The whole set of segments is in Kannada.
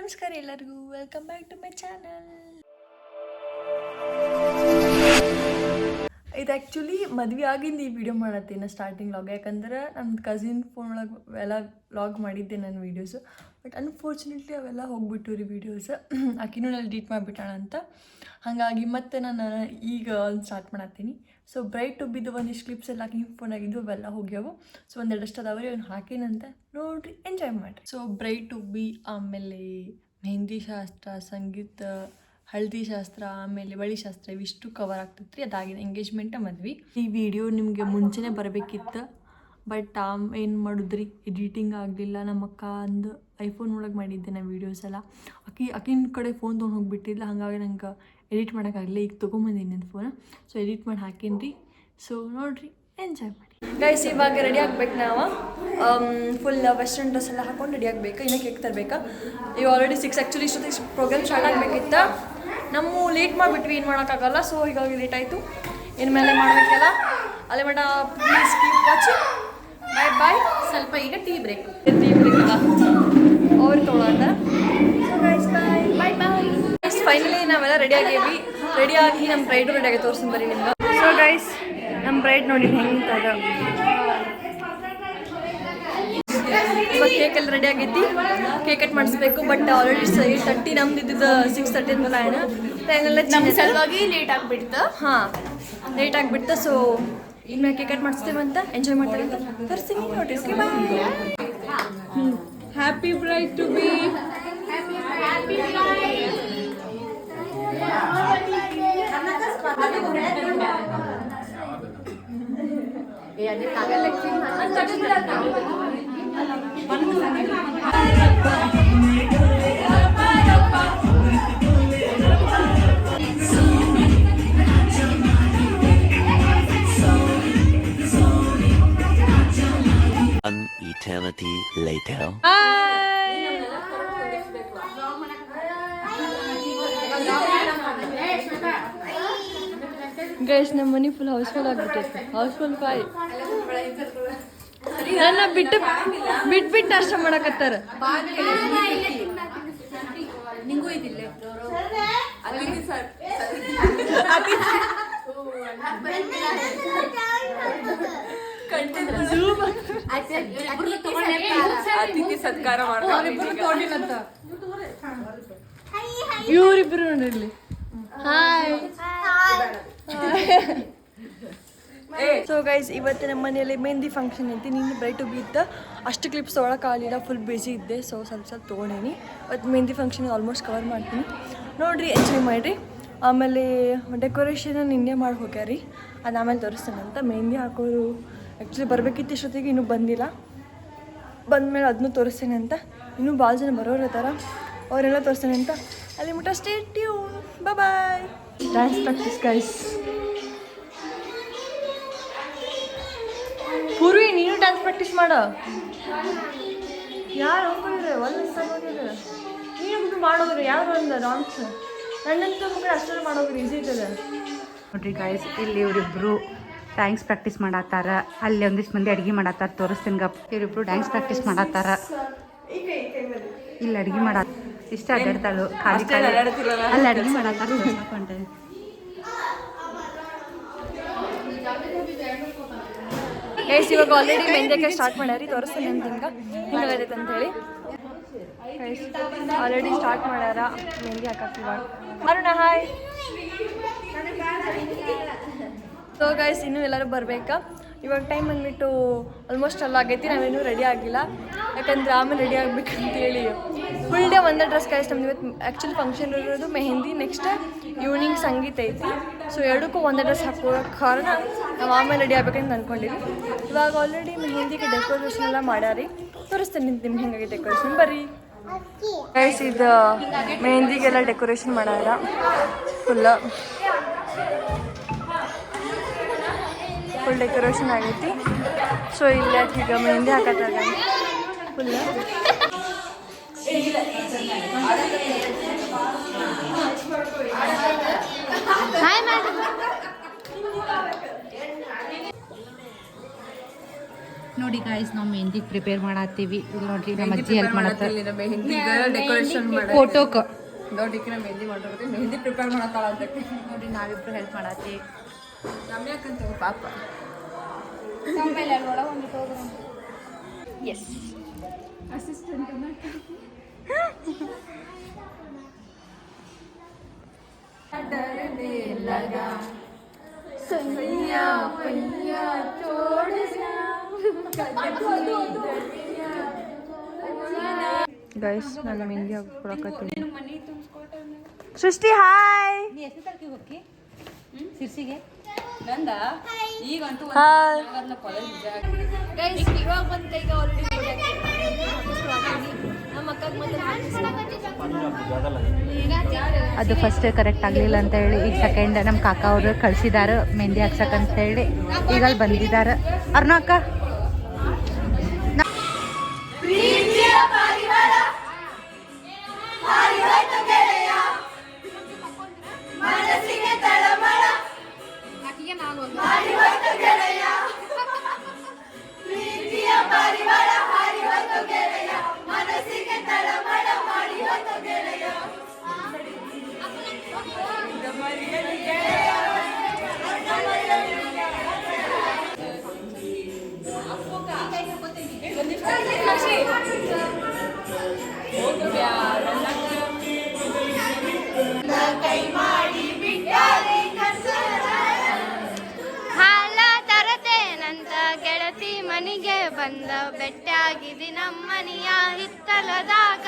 ನಮಸ್ಕಾರ ಎಲ್ಲರಿಗೂ, welcome back to my channel. ಇದು ಆ್ಯಕ್ಚುಲಿ ಮದುವೆ ಆಗಿಂದ ಈ ವಿಡಿಯೋ ಮಾಡತ್ತೀನಿ ಸ್ಟಾರ್ಟಿಂಗ್ ಲಾಗ್. ಯಾಕಂದ್ರೆ ನನ್ನ ಕಸಿನ್ ಫೋನ್ ಒಳಗೆ ಎಲ್ಲ ಲಾಗ್ ಮಾಡಿದ್ದೆ ನನ್ನ ವೀಡಿಯೋಸು. ಬಟ್ ಅನ್ಫಾರ್ಚುನೇಟ್ಲಿ ಅವೆಲ್ಲ ಹೋಗ್ಬಿಟ್ಟು ರೀ ವೀಡಿಯೋಸ್. ಆಕಿನೂ ನಾನು ಡಿಲೀಟ್ ಮಾಡಿಬಿಟ್ಟಾಳ ಅಂತ. ಹಾಗಾಗಿ ಮತ್ತೆ ನಾನು ಈಗ ಸ್ಟಾರ್ಟ್ ಮಾಡತ್ತೀನಿ. ಸೊ ಬ್ರೈಟ್ ಟು ಬಿದ್ದು ಒಂದಿಷ್ಟು ಕ್ಲಿಪ್ಸ್ ಎಲ್ಲ ಆಕಿನ ಫೋನಾಗಿದ್ದು ಅವೆಲ್ಲ ಹೋಗ್ಯಾವು. ಸೊ ಒಂದೆರಡಷ್ಟು ಅದಾವ್ರಿ ಅವ್ನು ಹಾಕೇನಂತೆ ನೋಡಿರಿ, ಎಂಜಾಯ್ ಮಾಡಿರಿ. ಸೊ ಬ್ರೈಟ್ ಟು ಬಿ, ಆಮೇಲೆ ಮೆಹಂದಿ ಶಾಸ್ತ್ರ, ಸಂಗೀತ, ಹಳದಿ ಶಾಸ್ತ್ರ, ಆಮೇಲೆ ಬಳಿ ಶಾಸ್ತ್ರ ಇವಿಷ್ಟು ಕವರ್ ಆಗ್ತೈತೆ ರೀ. ಅದಾಗಿದೆ ಎಂಗೇಜ್ಮೆಂಟ, ಮದ್ವೆ. ಈ ವಿಡಿಯೋ ನಿಮಗೆ ಮುಂಚೆನೇ ಬರಬೇಕಿತ್ತು, ಬಟ್ ಏನು ಮಾಡಿದ್ರಿ, ಎಡಿಟಿಂಗ್ ಆಗಲಿಲ್ಲ. ನಮ್ಮ ಅಕ್ಕ ಅಂದು ಐಫೋನ್ ಒಳಗೆ ಮಾಡಿದ್ದೆ ನಾನು ವೀಡಿಯೋಸ್ ಎಲ್ಲ. ಆಕಿನ ಕಡೆ ಫೋನ್ ತೊಗೊಂಡು ಹೋಗಿಬಿಟ್ಟಿಲ್ಲ, ಹಾಗಾಗಿ ನಂಗೆ ಎಡಿಟ್ ಮಾಡೋಕ್ಕಾಗಲಿಲ್ಲ. ಈಗ ತೊಗೊಂಬಂದೀನಿ ನನ್ನ ಫೋನ್. ಸೊ ಎಡಿಟ್ ಮಾಡಿ ಹಾಕೀನಿ ರೀ. ಸೊ ನೋಡಿರಿ, ಎಂಜಾಯ್ ಮಾಡಿ ಗೈಸ್. ಇವಾಗ ರೆಡಿ ಆಗ್ಬೇಕು ನಾವು. ಫುಲ್ ವೆಸ್ಟರ್ನ್ ಡ್ರೆಸ್ ಎಲ್ಲ ಹಾಕೊಂಡು ರೆಡಿ ಆಗಬೇಕು. ಇನ್ನೂ ಕೇಕ್ ತರಬೇಕಾ. ಈಗ ಆಲ್ರೆಡಿ 6 ಆ್ಯಕ್ಚುಲಿ ಇಷ್ಟೊತ್ತಿಗೆ ಪ್ರೋಗ್ರಾಮ್ ಸ್ಟಾರ್ಟ್ ಆಗಬೇಕಿತ್ತು. ನಮ್ಮ ಲೇಟ್ ಮಾಡಿಬಿಟ್ವಿ, ಏನು ಮಾಡೋಕ್ಕಾಗಲ್ಲ. ಸೊ ಹೀಗಾಗಿ ಲೇಟ್ ಆಯಿತು. ಇನ್ಮೇಲೆ ಮಾಡಬೇಕಲ್ಲ. ಅಲ್ಲೇ ಮಟ ಪ್ಲೀಸ್ ಕೀಪ್ ವಾಚಿಂಗ್. ಬಾಯ್ ಬಾಯ್. ಸ್ವಲ್ಪ ಈಗ ಟೀ ಬ್ರೇಕ್ ಅಲ್ಲ ಅವ್ರು ತೊಗೊಳಂತ. ಸೊ ಗೈಸ್ ಬಾಯ್ ಬಾಯ್ ಬಾಯ್. ಫೈನಲಿ ನಾವೆಲ್ಲ ರೆಡಿ ಆಗೇವಿ. ರೆಡಿಯಾಗಿ ನಮ್ಮ ಬ್ರೈಡು ರೆಡಿಯಾಗಿ ತೋರಿಸ್ತೀನಿ ಬರ್ರಿ ನಿಮ್ಗೆ. ಸೊ ಗೈಸ್ ನಮ್ಮ ಬ್ರೈಡ್ ನೋಡಿ ಹೆಂಗೆ ಇವಾಗ ಕೇಕೆಲ್ಲ ರೆಡಿ ಆಗೈತಿ. ಕೇಕ್ ಕಟ್ ಮಾಡಿಸ್ಬೇಕು. ಬಟ್ ಆಲ್ರೆಡಿ 8:30 ನಮ್ದು ಇದ್ದಿದ್ದು 6:30 ಅಂತ ಹೆಂಗೆಲ್ಲ ನಮ್ಮ ಸಲುವಾಗಿ ಲೇಟ್ ಆಗಿಬಿಡ್ತು. ಹಾಂ, ಲೇಟ್ ಆಗಿಬಿಡ್ತು. ಸೊ ಇನ್ನು ಕೇಕ್ ಕಟ್ ಮಾಡಿಸ್ತೇವಂತ, ಎಂಜಾಯ್ ಮಾಡ್ತೇವೆ ಅಂತ ತೋರಿಸ್ತೀನಿ ನೋಡ್ರಿ. Okay bye. Happy bride to be. An eternity later. Guys ನಮ್ಮ ಮನೆ ಫುಲ್ ಹೌಸ್ಫುಲ್ ಆಗಿಬಿಟ್ಟೈತೆ. House full bye. ನನ್ನ ಬಿಟ್ಟು ಅಷ್ಟ ಮಾಡಕತ್ತಾರ. ಅತಿಥಿ ಸತ್ಕಾರ ಇವರಿಬ್ರು ನೋಡಿರ್ಲಿ. ಹಾಯ್. ಸೊ ಗೈಸ್ ಇವತ್ತು ನಮ್ಮ ಮನೆಯಲ್ಲಿ ಮೆಹಂದಿ ಫಂಕ್ಷನ್ ಐತಿ. ನೀನು ಬ್ರೈಟ್ ಟು ಬಿ ಇತ್ತು. ಅಷ್ಟು ಕ್ಲಿಪ್ಸ್ ತೊಗೊಳಕ್ಕಾಗಲಿಲ್ಲ, ಫುಲ್ ಬ್ಯುಸಿ ಇದ್ದೆ. ಸೊ ಸ್ವಲ್ಪ ತೊಗೊಂಡೀನಿ. ಮತ್ತು ಮೆಹಂದಿ ಫಂಕ್ಷನ್ ಆಲ್ಮೋಸ್ಟ್ ಕವರ್ ಮಾಡ್ತೀನಿ. ನೋಡಿರಿ, ಎಂಜಾಯ್ ಮಾಡಿರಿ. ಆಮೇಲೆ ಡೆಕೋರೇಷನ್ ನಿನ್ನೆ ಮಾಡಿ ಹೋಗ್ಯಾರಿ. ಅದು ಆಮೇಲೆ ತೋರಿಸ್ತೇನೆ ಅಂತ. ಮೆಹಂದಿ ಹಾಕೋರು ಆ್ಯಕ್ಚುಲಿ ಬರಬೇಕಿತ್ತು, ಇಷ್ಟೊತ್ತಿಗೆ ಇನ್ನೂ ಬಂದಿಲ್ಲ. ಬಂದಮೇಲೆ ಅದನ್ನೂ ತೋರಿಸ್ತೇನೆ ಅಂತ. ಇನ್ನೂ ಭಾಳ ಜನ ಬರೋರು ಇರ್ತಾರೆ, ಅವರೆಲ್ಲ ತೋರಿಸ್ತೇನೆ ಅಂತ. ಅಲ್ಲಿ ಮುಟ್ಟ stay tune. Bye. Dance practice guys. Poorvi, ನೀನು ಡ್ಯಾನ್ಸ್ ಪ್ರಾಕ್ಟೀಸ್ ಮಾಡ. ಯಾರು ಹೋಗಿದ್ರೆ ಒಂದು ನೀನು ಮಾಡೋರು ಯಾರು ಒಂದು ಡಾನ್ಸ್. ನನ್ನಂತೂ ಮಕ್ಕಳು ಅಷ್ಟೆಲ್ಲ ಮಾಡೋರು ಈಸಿ ಇರ್ತದೆ ನೋಡ್ರಿ ಗೈಸ್. ಇಲ್ಲಿ ಇವರಿಬ್ರು ಡ್ಯಾನ್ಸ್ ಪ್ರಾಕ್ಟೀಸ್ ಮಾಡತ್ತಾರ. ಅಲ್ಲಿ ಒಂದಿಷ್ಟು ಮಂದಿ ಅಡುಗೆ ಮಾಡತ್ತಾರ, ತೋರಿಸ್ತೀನಿ ಗಪ್. ಇವರಿಬ್ರು ಡ್ಯಾನ್ಸ್ ಪ್ರಾಕ್ಟೀಸ್ ಮಾಡತ್ತಾರ. ಇಲ್ಲಿ ಅಡುಗೆ ಮಾಡ ಇಷ್ಟ ಅಡ್ಡಾಡ್ತಾಳು, ಖಾಲಿ ಅಲ್ಲಿ ಅಡುಗೆ ಮಾಡತ್ತಾರ. ತೋರಿಸ್ಕೊಂಡೆ ಗೈಸ್ ಇವಾಗ ಆಲ್ರೆಡಿ ಮೆಹಂದಿಕ್ಕೆ ಸ್ಟಾರ್ಟ್ ಮಾಡ್ಯಾರಿ. ತೋರಿಸ್ತೀನಿ ಅಂತ ಹಿಂಗಾಗೈತೆ ಅಂತೇಳಿ. ಗೈಸ್ ಆಲ್ರೆಡಿ ಸ್ಟಾರ್ಟ್ ಮಾಡ್ಯಾರ ಮೆಹಂದಿ ಹಾಕಕ್ಕೆ. ಇವಾಗ ಅರುಣ ಹಾಯ್. ಸೊ ಗೈಸ್ ಇನ್ನೂ ಎಲ್ಲರೂ ಬರಬೇಕಾ. ಇವಾಗ ಟೈಮ್ ಬಂದುಬಿಟ್ಟು ಆಲ್ಮೋಸ್ಟ್ ಎಲ್ಲ ಆಗೈತಿ. ನಾವೇನೂ ರೆಡಿ ಆಗಿಲ್ಲ, ಯಾಕಂದ್ರೆ ಆಮೇಲೆ ರೆಡಿ ಆಗ್ಬೇಕಂತೇಳಿ ಫುಲ್ ಡೇ ಒಂದೇ ಡ್ರೆಸ್. ಗೈಸ್ ನಮ್ದು ಇವತ್ತು ಆ್ಯಕ್ಚುಲಿ ಫಂಕ್ಷನ್ ಇರೋದು ಮೆಹಂದಿ, ನೆಕ್ಸ್ಟ್ ಈವ್ನಿಂಗ್ ಸಂಗೀತ ಐತಿ. ಸೊ ಎರಡಕ್ಕೂ ಒಂದೇ ಡ್ರೆಸ್ ಹಾಕೋ ಕಾರಣ ನಾವು ಆಮೇಲೆ ರೆಡಿ ಆಗ್ಬೇಕಂತ ಅಂದ್ಕೊಂಡಿವಿ. ಇವಾಗ ಆಲ್ರೆಡಿ ಮೆಹಂದಿಗೆ ಡೆಕೋರೇಷನ್ ಎಲ್ಲ ಮಾಡ್ಯಾರಿ. ತೋರಿಸ್ತೇನೆ ನಿಮ್ಗೆ ಹೆಂಗಾಗಿದೆ ಡೆಕೋರೇಷನ್, ಬರ್ರಿ ಗೈಸ್. ಇದು ಮೆಹಂದಿಗೆಲ್ಲ ಡೆಕೋರೇಷನ್ ಮಾಡ್ಯಾರ ಫುಲ್ ಡೆಕೋರೇಷನ್ ಆಗೈತಿ. ಸೊ ಇಲ್ಲೇ ಈಗ ಮೆಹಂದಿ ಹಾಕತ್ತಾರ ಫುಲ್. ನೋಡಿ ಗಾಯ್ಸ್ ನಾವು ಮೆಹಂದಿ ಪ್ರಿಪೇರ್ ಮಾಡತ್ತೀವಿ ಇಲ್ಲಿ ನೋಡ್ರಿ ನಮ್ಮ ಅಜ್ಜಿ ಹೆಲ್ಪ್ ಮಾಡತ್ತಾರೆ ಡೆಕೋರೇಷನ್ ಫೋಟೋಕ್ ದೊಡ್ಡಕ್ಕೆ ಮೆಹಂದಿ ಮಾಡಿರ್ತೀವಿ ಮೆಹಂದಿ ಪ್ರಿಪೇರ್ ಮಾಡತ್ತಾಳ ಅಂತ ನೋಡ್ರಿ ನಾವಿಬ್ರು ಹೆಲ್ಪ್ ಮಾಡತ್ತೀವಿ ನಮ್ಯಾಕಂತ ಪಾಪ ಎಸ್ ಗೈಸ್ ನಾನು ಮೆಹಂದಿ ಹಾಕೊಳಕತ್ತೀನಿ ಸೃಷ್ಟಿ ಹಾಯ್ ನೀ ಎಷ್ಟು ತಾರೀಕಿಗೆ ಹೋಗಿ ಸಿರ್ಸಿಗೆ ಹಾಯ್ ಗೈಸ್ ಇವಾಗ ಬಂತ ಈಗ ಆಲ್ರೆಡಿ ನಮ್ಮ ಅಕ್ಕಗೆ ಅದು ಫಸ್ಟ್ ಕರೆಕ್ಟ್ ಆಗಲಿಲ್ಲ ಅಂತ ಹೇಳಿ ಈಗ ಸೆಕೆಂಡ್ ನಮ್ಮ ಕಾಕ ಅವರು ಕಳ್ಸಿದಾರ ಮೆಹಂದಿ ಹಾಕ್ಸಕ್ಕಂತ ಹೇಳಿ ಈಗ ಅಲ್ಲಿ ಬಂದಿದ್ದಾರೆ ಅರ್ಣ ಅಕ್ಕ ಹಾಲ ತರತೇನಂತ ಗೆಳತಿ ಮನಿಗೆ ಬಂದ ಬೆಟ್ಟಾಗಿದಿ ನಮ್ಮನಿಯ ಹಿತ್ತಲದಾಗ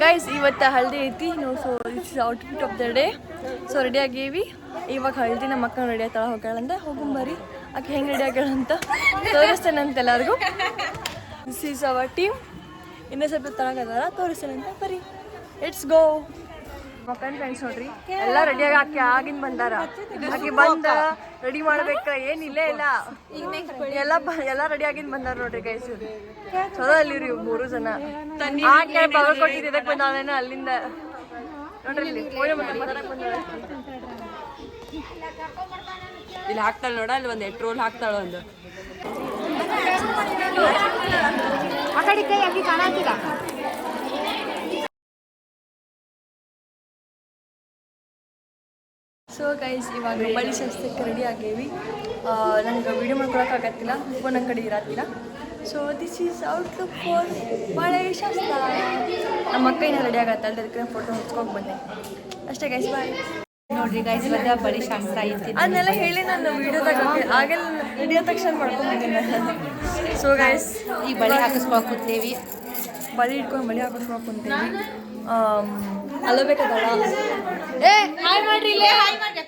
ಗೈಸ್ ಇವತ್ತು ಹಳದಿ ಐತಿ ನಾವು so this is outfit of the day so ready ಆಗೀವಿ ಇವಾಗ ಹಳದಿ ನಮ್ಮ ಅಕ್ಕ ರೆಡಿ ಆಗ್ತಾಳ ಹೋಗ್ಯಾಳಂತ ಹೋಗುಂಬರಿ ಆಕೆ ಹೆಂಗೆ ರೆಡಿ ಆಗ್ಯಾಳಂತ ತೋರಿಸ್ತೇನಂತ ಎಲ್ಲರಿಗೂ ದಿಸ್ ಈಸ್ ಅವರ್ ಟೀಮ್ ಇನ್ನೂ ಸ್ವಲ್ಪ ತಳಗದಾರ ತೋರಿಸ್ತೇನಂತ ಬರೀ ಇಟ್ಸ್ ಗೋ ಮಕ್ಕಳ ಫ್ರೆಂಡ್ಸ್ ನೋಡ್ರಿ ಎಲ್ಲ ರೆಡಿಯಾಗಿ ಆಕೆ ಆಗಿನ ಬಂದಾರ ಆಕೆ ಬಂದ ರೆಡಿ ಮಾಡ್ಬೇಕ ಏನಿಲ್ಲೇ ಇಲ್ಲ ಎಲ್ಲ ರೆಡಿ ಆಗಿನ್ ಬಂದಾರ ನೋಡ್ರಿ ಗೈಸ್ ಚಲೋ ಅಲ್ಲಿರಿ ಮೂರು ಜನ ಆಕೆ ಬಾಗಲಕೋಟೆ ಇದಕ್ಕೆ ಬಂದಾಳೇನ ಅಲ್ಲಿಂದ ನೋಡ್ರಿ ಇಲ್ಲಿ ಫೋನ್ ಮಾತಾಡಕ್ ಬಂದಾಳ ಇಲ್ಲಿ ಹಾಕ್ತಾಳ ನೋಡ ಅಲ್ಲಿ ಒಂದು ಎಟ್ರೋಲ್ ಹಾಕ್ತಾಳ ಒಂದು ಆ ಕಡೆ ಕೈ ಆಗಿ ಕಾಣತ್ತಿಲ್ಲ ಸೊ ಗೈಸ್ ಇವಾಗ ಬಳಿ ಶಾಸ್ತ್ರಕ್ಕೆ ರೆಡಿ ಆಗೇವಿ ನಂಗೆ ವೀಡಿಯೋ ಮಾಡ್ಕೊಳಕ್ಕಾಗತ್ತಿಲ್ಲ ಫೋನ್ ನನ್ನ ಕಡೆ ಇರತ್ತಿಲ್ಲ so this is outlook for ಬಳೆ ಶಾಸ್ತ್ರ ನಮ್ಮ ಅಕ್ಕ ಏನೋ ರೆಡಿ ಆಗತ್ತೆ ಅದಕ್ಕೆ ಫೋಟೋ ಹೊಚ್ಕೊಂಡು ಬಂದೆ ಅಷ್ಟೇ ಗೈಸ್ ಬಾಯ್ ನೋಡ್ರಿ ಗೈಸ್ ಇವತ್ತ ಬಳಿ ಶಾಸ್ತ್ರ ಐತಿ ಅದನ್ನೆಲ್ಲ ಹೇಳಿ ನಾನು ವೀಡಿಯೋದಾಗ ಆಗೆಲ್ಲ ವಿಡಿಯೋ ತಕ್ಷಣ ಮಾಡ್ಕೊಂಡ್ಬಂದಿನಿ ಸೊ ಗೈಸ್ ಈಗ ಬಳಿ ಹಾಕಿಸ್ಕೊಳಕ್ ಕೂತೇವಿ ಬಳಿ ಇಟ್ಕೊಂಡು ಬಳಿ ಹಾಕಿಸ್ಕೊಳಕ್ ಕುಂತೇವಿ ಅಲ್ಲಬೇಕದಲ್ಲ ಏ ಹಾಯ್ ಮಾಡ್ರಿ ಇಲ್ಲೇ ಹಾಯ್ ಮಾಡಿ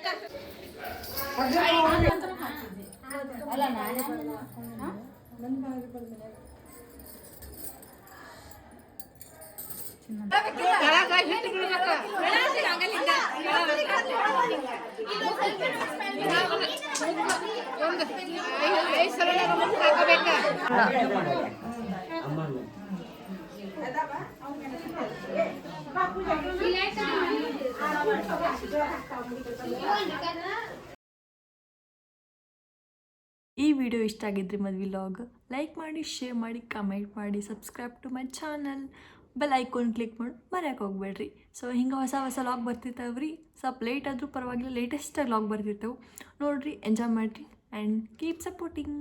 ಈ ವಿಡಿಯೋ ಇಷ್ಟ ಆಗಿದ್ರಿ ಮದ್ವೆ ಲಾಗ್ ಲೈಕ್ ಮಾಡಿ ಶೇರ್ ಮಾಡಿ ಕಮೆಂಟ್ ಮಾಡಿ subscribe to my channel bell icon click ಮಾಡಿ ಮರ್ಯಾಕೆ ಹೋಗ್ಬೇಡ್ರಿ. ಸೊ ಹಿಂಗೆ ಹೊಸ ಹೊಸ ಲಾಗ್ ಬರ್ತಿರ್ತಾವೆ ರೀ. ಸ್ವಲ್ಪ ಲೇಟ್ ಆದರೂ ಪರವಾಗಿಲ್ಲ, ಲೇಟೆಸ್ಟಾಗಿ ಲಾಗ್ ಬರ್ತಿರ್ತವೆ ನೋಡಿರಿ, ಎಂಜಾಯ್ ಮಾಡಿರಿ ಆ್ಯಂಡ್ ಕೀಪ್ ಸಪೋರ್ಟಿಂಗ್.